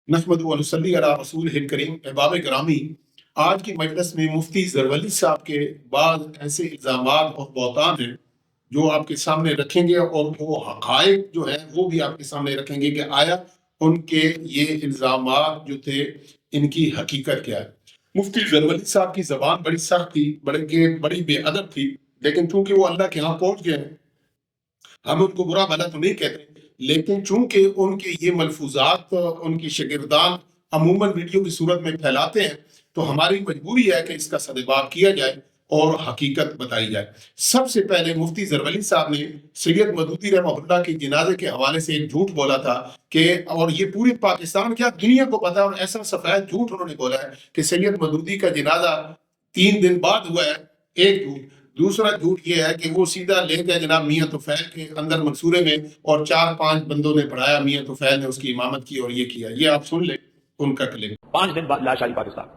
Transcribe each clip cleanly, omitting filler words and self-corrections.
نحمدہ و نصلی علی رسولہ الکریم۔ احباب گرامی، آج کی مجلس میں مفتی زرولی صاحب کے بعض ایسے الزامات اور بہتان ہیں جو آپ کے سامنے رکھیں گے، اور وہ حقائق جو ہیں وہ بھی آپ کے سامنے رکھیں گے کہ آیا ان کے یہ الزامات جو تھے ان کی حقیقت کیا ہے۔ مفتی زرولی صاحب کی زبان بڑی سخت تھی، بڑی بے ادب تھی، لیکن چونکہ وہ اللہ کے ہاں پہنچ گئے ہیں، ہم ان کو برا بھلا تو نہیں کہتے، لیکن چونکہ ان کے یہ ملفوظات ان کی شاگردان عموماً ویڈیو کی صورت میں پھیلاتے ہیں تو ہماری مجبوری ہے کہ اس کا سدباب کیا جائے اور حقیقت بتائی جائے۔ سب سے پہلے مفتی زرولی صاحب نے سید مودودی رحمہ اللہ کے جنازے کے حوالے سے ایک جھوٹ بولا تھا کہ، اور یہ پورے پاکستان کیا دنیا کو پتا ہے، اور ایسا سفید جھوٹ انہوں نے بولا ہے کہ سید مودودی کا جنازہ 3 دن بعد ہوا ہے۔ ایک جھوٹ۔ دوسرا جھوٹ یہ ہے کہ وہ سیدھا لے گئے جناب میاں طفیل کے اندر منصورے میں، اور 4-5 بندوں نے پڑھایا، میاں طفیل نے اس کی امامت کی اور یہ کیا۔ یہ آپ سن لیں ان کا کلپ۔ 5 دن بعد لاش آئی پاکستان،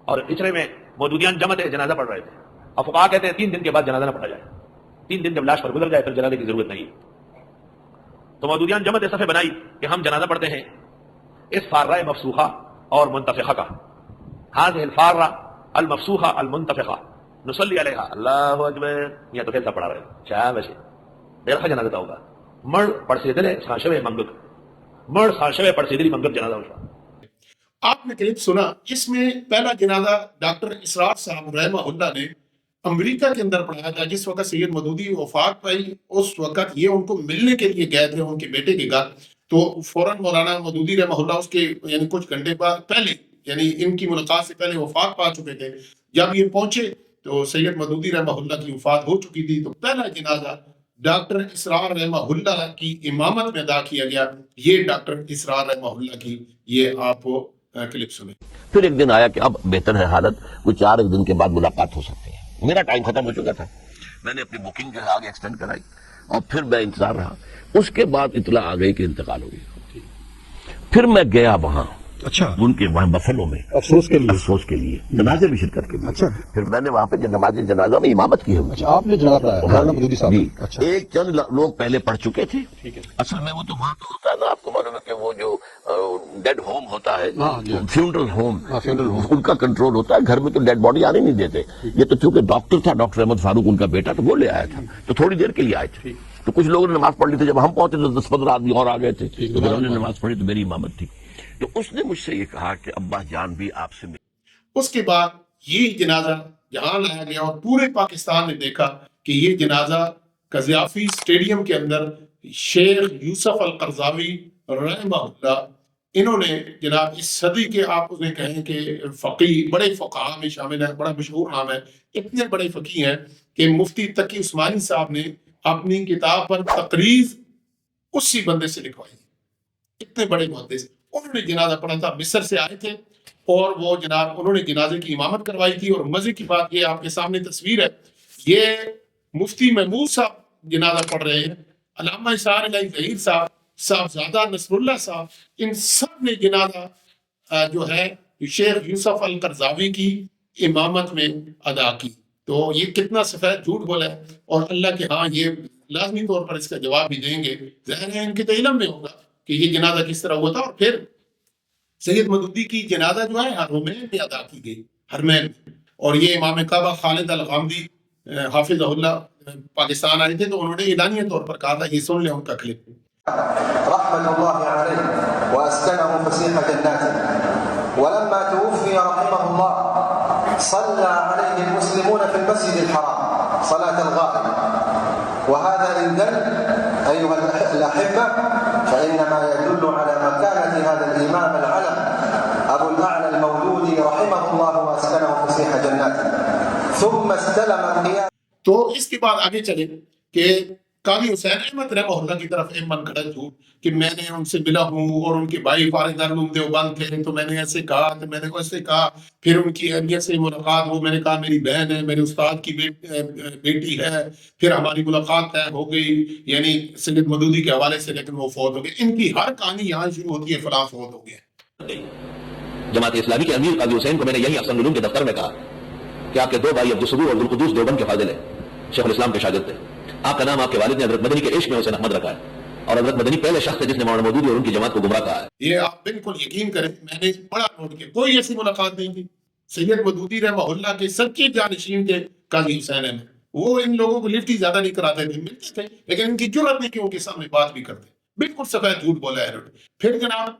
اور اچرے میں مودودیان جمع تھے، جنازہ پڑھ رہے تھے، اور فقہا کہتے ہیں 3 دن کے بعد جنازہ نہ پڑھا جائے، 3 دن جب لاش پر گزر جائے پھر جنازے کی ضرورت نہیں۔ تو مودودیان جمع نے صفحے بنائی کہ ہم جنازہ پڑھتے ہیں اس فارہ مفسوخہ اور منتفخہ کا، هذه الفارہ المفسوخہ المنتفخہ نصلی علیہا اللہ اکبر، یہ تو کیسا پڑھا رہے ہیں شاباش دیرخ جنازہ ہوگا مر پڑسیدلے ساشوے منگک مر ساشوے پڑسیدلی منگک جنازہ ہوگا۔ آپ نے کلپ سنا، اس میں پہلا جنازہ ڈاکٹر اسرار صاحب رحمہ اللہ نے امریکہ کے اندر پڑھایا تھا۔ جس وقت سید مودودی وفات پائی اس وقت یہ ان کو ملنے کے لیے گئے تھے ان کے بیٹے کے گھر، تو فوراً مولانا مودودی رحمہ اللہ اس کے یعنی کچھ گھنٹے بعد پہلے، یعنی ان کی ملاقات سے پہلے وفات پا چکے تھے۔ جب یہ پہنچے تو سید مودودی رحمہ اللہ کی وفات ہو چکی تھی، تو پہلا جنازہ ڈاکٹر اسرار رحمہ اللہ کی امامت میں ادا کیا گیا۔ یہ ڈاکٹر اسرار رحمہ اللہ کی یہ آپ کلپ سنیں۔ پھر ایک دن آیا کہ اب بہتر ہے حالت، کوئی 4 دن کے بعد ملاقات ہو سکتی ہے۔ میرا ٹائم ختم ہو چکا تھا، میں نے اپنی بکنگ جو ہے آگے ایکسٹینڈ کرائی، اور پھر میں انتظار رہا۔ اس کے بعد اطلاع آ گئی کہ انتقال ہو گئی۔ پھر میں گیا وہاں، اچھا، ان کے وہاں بفلو میں افسوس کے لیے، افسوس کے لیے، جنازے میں شرکت کے لیے۔ اچھا، پھر میں نے وہاں پہ نماز جنازہ میں امامت کی ہے۔ اچھا، آپ نے جنازہ پڑھایا مولانا مودودی صاحب؟ جی، اچھا، ایک چند لوگ پہلے پڑھ چکے تھے۔ اصل میں وہ تو وہاں تو ہوتا ہے نا، آپ کو معلوم ہے کہ وہ جو ڈیڈ ہوم ہوتا ہے، فیونرل ہوم، ان کا کنٹرول ہوتا ہے، گھر میں تو ڈیڈ باڈی آنے نہیں دیتے۔ یہ تو چونکہ ڈاکٹر تھا، ڈاکٹر احمد فاروق ان کا بیٹا، تو وہ لے آیا تھا، تو تھوڑی دیر کے لیے آئے تھے۔ تو کچھ لوگوں نے نماز پڑھ لی تھی، جب ہم پہنچے تو 10-15 آدمی اور آ گئے تھے، تو پھر انہوں نے نماز پڑھی تو میری امامت تھی۔ تو اس نے مجھ سے یہ کہا کہ ابا جان بھی آپ سے اس کے بعد یہ جنازہ جہاں لایا گیا اور پورے پاکستان نے دیکھا کہ یہ جنازہ قذافی اسٹیڈیم کے اندر شیخ یوسف القرضاوی رحمہ اللہ، انہوں نے جناب اس صدی کے آپ اسے کہیں کہ فقیہ، بڑے فقہاء میں شامل ہے، بڑا مشہور نام ہے، اتنے بڑے فقیہ ہیں کہ مفتی تقی عثمانی صاحب نے اپنی کتاب پر تقریض اسی بندے سے لکھوائی، اتنے بڑے محدث۔ انہوں نے جنازہ پڑھا تھا، مصر سے آئے تھے، اور وہ جناب انہوں نے جنازے کی امامت کروائی تھی۔ اور مزے کی بات یہ آپ کے سامنے تصویر ہے، یہ مفتی محمود صاحب جنازہ پڑھ رہے ہیں، علامہ اسرار علیہ ظہیر صاحب، صاحبزادہ نصر اللہ صاحب، ان سب نے جنازہ جو ہے شیخ یوسف القرضاوی کی امامت میں ادا کی۔ تو یہ کتنا سفید جھوٹ بولا ہے، اور اللہ کے ہاں یہ لازمی طور پر اس کا جواب بھی دیں گے۔ ظاہر ہے ان کے تو علم میں ہوگا کہ یہ جنازہ کس طرح ہوا تھا۔ اور پھر سید مودودی کی جنازہ جو ہے حرمین میں ادا کی گئی، حرمین میں، اور یہ امام کعبہ خالد الغامدی حافظ اللہ پاکستان آئے تھے، تو انہوں نے اعلانیہ طور پر کہا تھا، یہ سن لیں ان کا کلپ۔ رحمة الله عليه وأسكنه فسيح جناته، ولما توفي رحمه الله صلى عليه المسلمون في المسجد الحرام صلاة الغائب، وهذا إن دل أيها الأحبة فإنما يدل على مكانة هذا الإمام العلم أبو الأعلى المولودي رحمه الله وأسكنه فسيح جناته، ثم استلم القيادة۔ تو اس کے بعد آگے چلے کہ قاضی حسین احمد رحمہ اللہ کی طرف ایمن کھڑا جھوٹ کہ میں نے ان سے ملا ہوں، اور ان کے بھائی فارغ دارالعلوم دیوبند تھے، تو میں نے ایسے کہا، تو میں نے ایسے کہا، پھر ان کی اہلیہ سے ملاقات ہو، میں نے کہا میری بہن ہے، میرے استاد کی بیٹی ہے، پھر ہماری ملاقات طے ہو گئی، یعنی سید مودودی کے حوالے سے، لیکن وہ فوت ہو گئے۔ ان کی ہر کہانی یہاں شروع ہوتی ہے، فلاں فوت ہو گیا۔ جماعت اسلامی کے امیر قاضی حسین کو میں نے یہی احسن العلوم کے دفتر میں کہا کہ آپ کے 2 بھائی عبدالصبور اور ذوالقدوس دیوبند کے فاضل ہیں، شیخ الاسلام کے شاگرد تھے، آپ کا نام آپ کے والد نے حضرت مدنی کے عشق میں حسین احمد رکھا ہے، اور حضرت مدنی پہلے شخص ہے جس نے مولانا مودودی اور ان کی جماعت کو گمراہ کہا ہے. یہ آپ بالکل یقین کریں، میں نے بڑا نوٹ کیا، کوئی ایسی ملاقات نہیں تھی. سید مودودی رحمہ اللہ کے سچے جانشین تھے قاضی حسین احمد. وہ ان لوگوں کو لفٹ ہی زیادہ نہیں کراتے تھے، ملتے تھے، لیکن ان کی جرأت نہیں کہ ان کے سامنے بات بھی کرتے. بالکل سفید جھوٹ بولا ہے انہوں نے. پھر جناب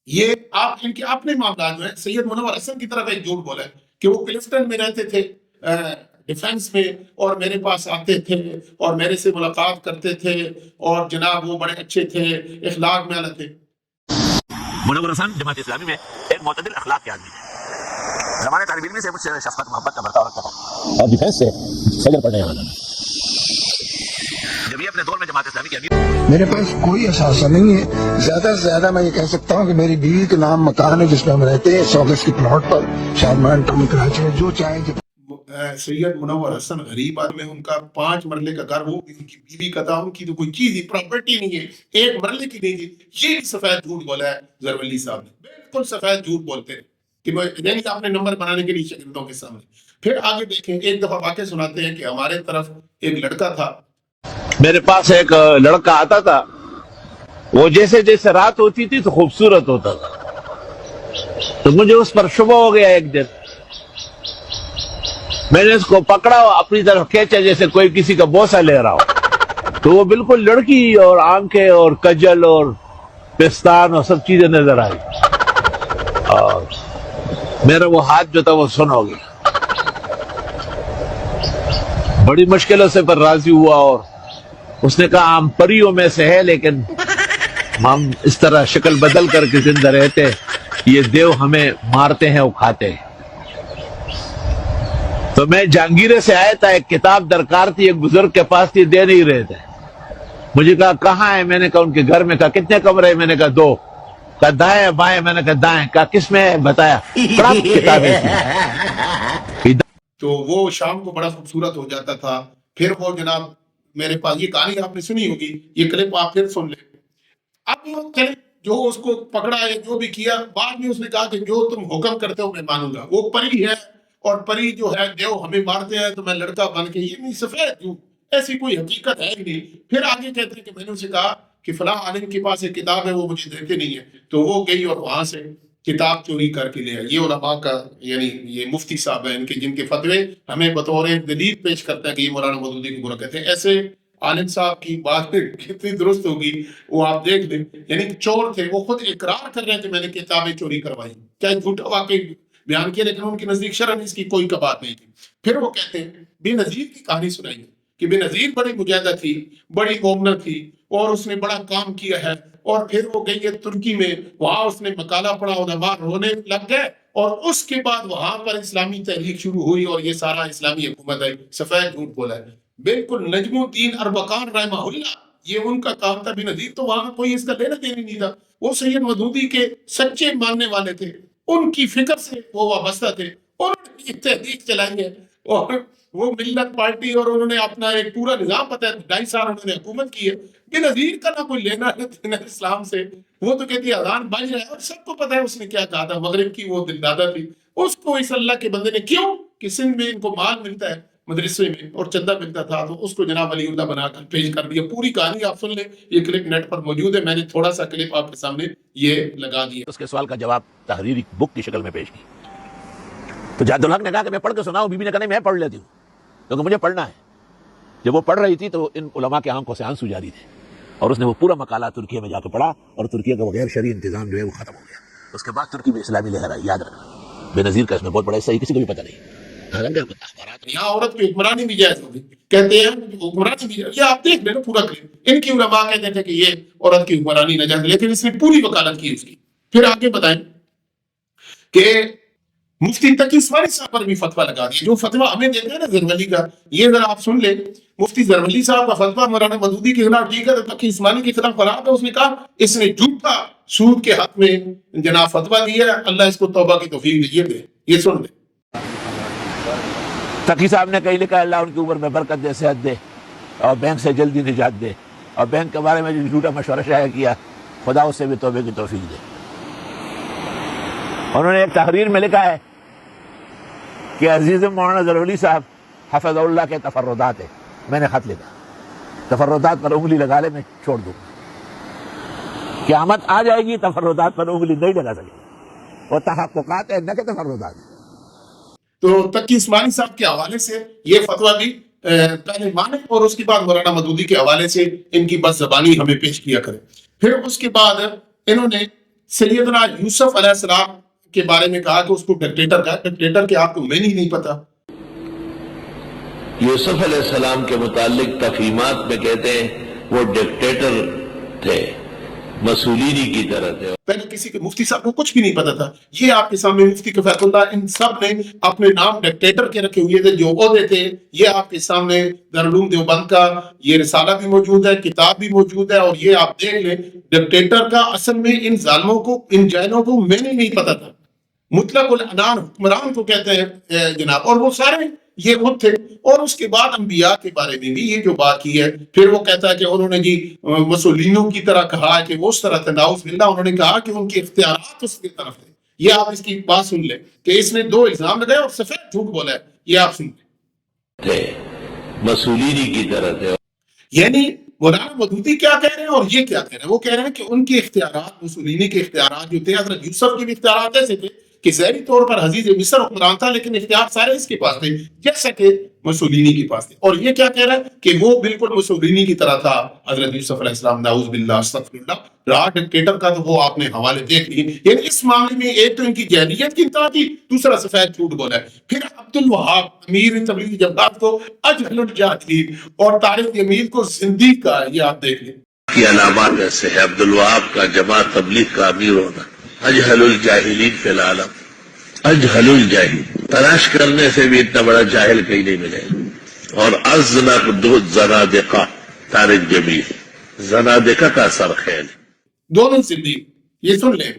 یہ آپ ان کے اپنے معاملات جو ہیں، سید منور حسن کی طرف ایک جھوٹ بولا ہے کہ وہ کلفٹن میں رہتے تھے ڈیفنس میں، اور میرے پاس آتے تھے اور میرے سے ملاقات کرتے تھے، اور جناب وہ بڑے اچھے تھے، اخلاق میں اعلیٰ تھے. منور حسن جماعت اسلامی میں ایک معتدل اخلاق کے آدمی ہے. زمانے طالب علمی سے مجھ سے شفقت محبت کا برتاؤ رکھتا تھا. اور ڈیفینس سے فجر پڑھنے آنا تھا. جب یہ اپنے دور میں جماعت اسلامی کی امیر میرے پاس کوئی اثاثہ نہیں ہے. زیادہ سے زیادہ میں یہ کہہ سکتا ہوں کہ میری بیوی کے نام مکان ہے جس میں ہم رہتے ہیں، 100 گز کی پلاٹ پر، شادمان ٹاؤن کراچی میں. جو چاہیں سید منور حسن غریب آدمی، ان کا 5 مرلے کا گھر، وہ ان کی بیوی کا تھا، ان کی تو کوئی چیز ہی پراپرٹی نہیں ہے، 1 مرلے کی نہیں تھی. یہ بھی سفید جھوٹ بولا ہے زرولی صاحب نے، بالکل سفید جھوٹ بولتے ہیں کہ یعنی آپ نے نمبر بنانے کے لیے شاگردوں کے سامنے. پھر آگے دیکھیں، ایک دفعہ واقعہ سناتے ہیں کہ ہمارے طرف ایک لڑکا تھا. میرے پاس ایک لڑکا آتا تھا، وہ جیسے جیسے رات ہوتی تھی تو خوبصورت ہوتا تھا، تو مجھے اس پر شبہ ہو گیا. ایک دن میں نے اس کو پکڑا اور اپنی طرف کھینچا جیسے کوئی کسی کا بوسہ لے رہا ہو، تو وہ بالکل لڑکی اور آنکھیں اور کجل اور پستان اور سب چیزیں نظر آئی، اور میرا وہ ہاتھ جو تھا وہ سن ہو گیا. بڑی مشکلوں سے پر راضی ہوا، اور اس نے کہا ہم پریوں میں سے ہے، لیکن ہم اس طرح شکل بدل کر کے زندہ رہتے، یہ دیو ہمیں مارتے ہیں اور کھاتے ہیں. تو میں جہانگیرے سے آیا تھا، ایک کتاب درکار تھی، ایک بزرگ کے پاس تھی، دے نہیں رہے تھے. مجھے کہا کہاں ہے؟ میں نے کہا ان کے گھر میں. کہا کتنے کمرے ہیں؟ میں نے کہا 2. کہا دائیں بائیں؟ میں نے کہا دائیں. کہا کس میں ہے؟ بتایا. بڑا کتابیں تھی. تو وہ شام کو بڑا خوبصورت ہو جاتا تھا. پھر وہ جناب میرے پاس، یہ کہانی آپ نے سنی ہوگی، یہ کلپ آپ پھر سن لیں. اب جو اس کو پکڑا ہے، جو بھی کیا، بعد میں اس نے کہا کہ جو تم حکم کرتے ہو میں مانوں گا. وہ پری ہے، اور پری جو ہے دیو ہمیں مارتے ہیں، تو میں لڑکا بن کے، یہ نہیں سفید جو ایسی کوئی حقیقت ہے ہی نہیں. پھر آگے کہتے ہیں کہ میں نے اسے کہا کہ فلاں عالم کے پاس ایک کتاب ہے، وہ مجھے دیتے نہیں ہے. تو وہ گئی اور وہاں سے کتاب چوری کر کے لے آئی. یہ علماء کا، یعنی یہ مفتی صاحب ہیں، ان کے جن کے فتوے ہمیں بطور دلیل پیش کرتا ہے کہ یہ مولانا مودودی کو برا کہتے ہیں. ایسے عالم صاحب کی بات کتنی درست ہوگی وہ آپ دیکھ لیں. یعنی چور تھے، وہ خود اقرار کر رہے تھے میں نے کتابیں چوری کروائی، کیا جھوٹا واقعی بیان کیا، لیکن ان کے نزدیک شرعاً اس کی کوئی کباط نہیں تھی. پھر وہ کہتے ہیں بے نظیر کی کہانی سنائی کہ بے نظیر بڑی مجاہدہ تھی، بڑی مومنہ تھی، اور اس نے بڑا کام کیا ہے. اور پھر وہ گئی ہے ترکی میں، وہاں اس نے مقالہ پڑھا، علماء رونے لگ گئے، اور اس کے بعد وہاں پر اسلامی تحریک شروع ہوئی، اور یہ سارا اسلامی حکومت ہے. سفید جھوٹ بولا ہے بالکل. نجم الدین اربکان رحمہ اللہ، یہ ان کا کام تھا. بے نظیر تو وہاں کوئی اس کا لینا دینا نہیں تھا. وہ سید مودودی کے سچے ماننے والے تھے، ان کی فکر سے وہ وابستہ تھے. انہوں نے یہ تحریک چلائی ہے، اور وہ ملت پارٹی، اور انہوں نے اپنا ایک پورا نظام پتہ ہے، 2.5 سال انہوں نے حکومت کی ہے. بے نظیر کا نہ کوئی لینا دینا اسلام سے. وہ تو کہتی ہے اذان بج رہا ہے، اور سب کو پتہ ہے اس نے کیا کہا تھا. مغرب کی وہ دل دادا تھی. اس کو اس اللہ کے بندے نے، کیوں کہ سندھ میں ان کو مال ملتا ہے مدرسے میں اور چندہ ملتا تھا، تو اس کو جناب ولی اللہ بنا کر پیش کر دیا. پوری کہانی آپ سن لیں، یہ کلپ نیٹ پر موجود ہے. میں نے تھوڑا سا کلپ آپ کے سامنے یہ لگا دیا. اس کے سوال کا جواب تحریری بک کی شکل میں پیش کی. تو جاد الحق نے کہا کہ میں پڑھ کے سناؤں. بی بی نے کہا نہیں میں پڑھ لیتی ہوں، کیونکہ مجھے پڑھنا ہے. جب وہ پڑھ رہی تھی تو ان علماء کے آنکھوں سے آنسو جاری تھے، اور اس نے وہ پورا مقالہ ترکیہ میں جا کے پڑھا، اور ترکیہ کا وہ غیر شرعی انتظام جو ہے وہ ختم ہو گیا. اس کے بعد ترکی میں اسلامی لہر آئی. یاد رکھنا بے نظیر کا اس میں بہت بڑا حصہ ہے، کسی کو بھی پتہ نہیں. یہاں عورت کی حکمرانی بھی جائز ہوگی، کہتے ہیں حکمرانی بھی جائز. یہ آپ دیکھ لیں نا پورا کلپ. ان کی علماء کہتے تھے کہ یہ عورت کی حکمرانی نہ جائز، لیکن اس نے پوری وکالت کی اس کی. پھر آگے بتائیں کہ مفتی تقی عثمانی صاحب پر بھی فتویٰ لگا دیا. جو فتویٰ ہمیں دیتے ہیں نا زرولی کا، یہ ذرا آپ سن لیں. مفتی زرولی صاحب کا فتویٰ مولانا مودودی کے خلاف ٹھیک ہے، تقی عثمانی کے خلاف خراب ہے. اس نے کہا اس نے جھوٹا سود کے حق میں جناب فتویٰ دیا ہے، اللہ اس کو توبہ کی توفیق دے. یہ سن لیں. تقی صاحب نے کہیں لکھا اللہ ان کی عمر میں برکت دے، صحت دے، اور بینک سے جلدی نجات دے، اور بینک کے بارے میں جو جھوٹا مشورہ شائع کیا، خدا اس سے بھی توبے کی توفیق دے. انہوں نے ایک تحریر میں لکھا ہے کہ عزیز مولانا زرولی صاحب حفظ اللہ کے تفردات ہے. میں نے خط لکھا تفردات پر انگلی لگا لے میں چھوڑ دوں. قیامت آ جائے گی تفردات پر انگلی نہیں لگا سکے. وہ تحققات ہے نہ کہ تفردات. تو تقی عثمانی صاحب کے حوالے سے یہ فتویٰ بھی پہلے مانے اور اس کے بعد مولانا مودودی کے حوالے سے ان کی بس زبانی ہمیں پیش کیا کریں. پھر اس کے بعد انہوں نے سیدنا یوسف علیہ السلام کے بارے میں کہا کہ اس کو ڈکٹیٹر کہا. ڈکٹیٹر کے آپ کو میں نہیں پتا. یوسف علیہ السلام کے متعلق تفہیمات میں کہتے ہیں وہ ڈکٹیٹر تھے، مسولینی کی طرح تھے. پہلے کسی کے مفتی صاحب کو کچھ بھی نہیں پتا تھا. یہ آپ کے سامنے مفتی کفایت اللہ ان سب نے اپنے نام ڈکٹیٹر کے رکھے ہوئے تھے جو عہدے تھے. یہ آپ کے سامنے دارالعلوم دیوبند کا یہ رسالہ بھی موجود ہے، کتاب بھی موجود ہے. اور یہ آپ دیکھ لیں ڈکٹیٹر کا اصل میں ان ظالموں کو، ان جائلوں کو میں نے نہیں پتا تھا. مطلق العنان حکمران کو کہتے ہیں جناب. اور وہ سارے یہ خود تھے. اور اس کے بعد انبیاء کے بارے میں بھی یہ جو بات کی ہے، پھر وہ کہتا ہے کہ انہوں نے جی مسولینوں کی طرح کہا کہ وہ اس طرح تھے. نعوذ باللہ. انہوں نے کہا کہ ان کے اختیارات اس کی طرف تھے. یہ آپ اس کی بات سن لیں کہ اس نے 2 الزام لگائے اور سفید جھوٹ بولا ہے. یہ آپ سن لیں. تھے مسولینی کی طرح تھے. یعنی مولانا مودودی کیا کہہ رہے ہیں اور یہ کیا کہہ رہے ہیں؟ وہ کہہ رہے ہیں کہ ان کے اختیارات، مسولینی کے اختیارات جو تھے، حضرت یوسف کے بھی اختیارات ایسے تھے کہ ظاہری طور پر عزیز مصر حکمران تھا لیکن اختیار سارے اس کے پاس تھے جیسا کہ مسولینی کے پاس تھے. اور یہ کیا کہہ رہا ہے کہ وہ بالکل مسولینی کی طرح تھا حضرت یوسف علیہ السلام. نعوذ باللہ استغفر اللہ. رہا ڈکٹیٹر کا تو وہ آپ نے حوالے دیکھ لیے. یعنی اس معاملے میں ایک تو ان کی جہلیت کی انتہا تھی، دوسرا سفید جھوٹ بولا ہے. پھر عبد الوہاب امیر تبلیغی جماعت کو اجہل الجاہلین اور طارق امیر کو زندیق کا. یہ آپ دیکھ لیں کی علامات میں سے ہے عبد الوہاب کا جماعت تبلیغ کا امیر ہونا. اجہل الجاہلین فی العالم. اجہل الجاہل، تلاش کرنے سے بھی اتنا بڑا جاہل کہیں نہیں ملے. اور ازنق دو زنادقہ طارق جمیل، زنادقہ کا سرخیل. دونوں زندیق. یہ سن لیں.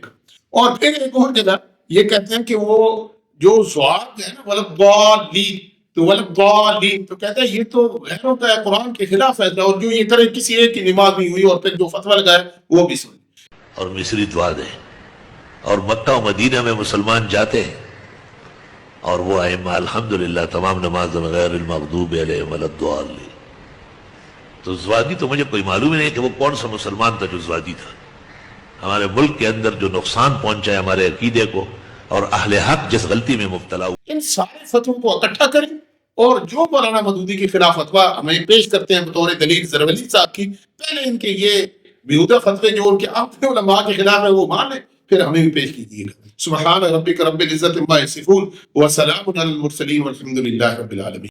اور پھر ایک اور جگہ یہ کہتے ہیں کہ وہ جو زواد ہے نا ولدالین، تو ولدالین تو کہتے ہیں یہ تو غیروں کا قرآن کے خلاف ہے. اور جو یہ طرح کسی ایک کی نماز نہیں ہوئی اور پھر جو فتویٰ لگائے وہ بھی سن. اور مصری دعا دیں. اور مکہ و مدینہ میں مسلمان جاتے ہیں اور وہ ائمہ الحمدللہ تمام نماز میں غیر المغضوب علیہم ولا الضالین. تو زوادی تو مجھے کوئی معلوم ہی نہیں کہ وہ کون سا مسلمان تھا جو زوادی تھا. ہمارے ملک کے اندر جو نقصان پہنچا ہے ہمارے عقیدے کو، اور اہل حق جس غلطی میں مبتلا ہوئے. ان سارے فتووں کو اکٹھا کریں اور جو مولانا مودودی کے خلاف فتویٰ ہمیں پیش کرتے ہیں بطور دلیل زرولی صاحب کی، پہلے ان کے یہ بیہودہ فتوے جو ان کے اپنے علماء کے خلاف ہے وہ مان لیں، پھر ہمیں بھی پیش کیجیے گا. سبحان ربک رب العزت عما یصفون وسلام علی المرسلین والحمد للہ رب العالمین.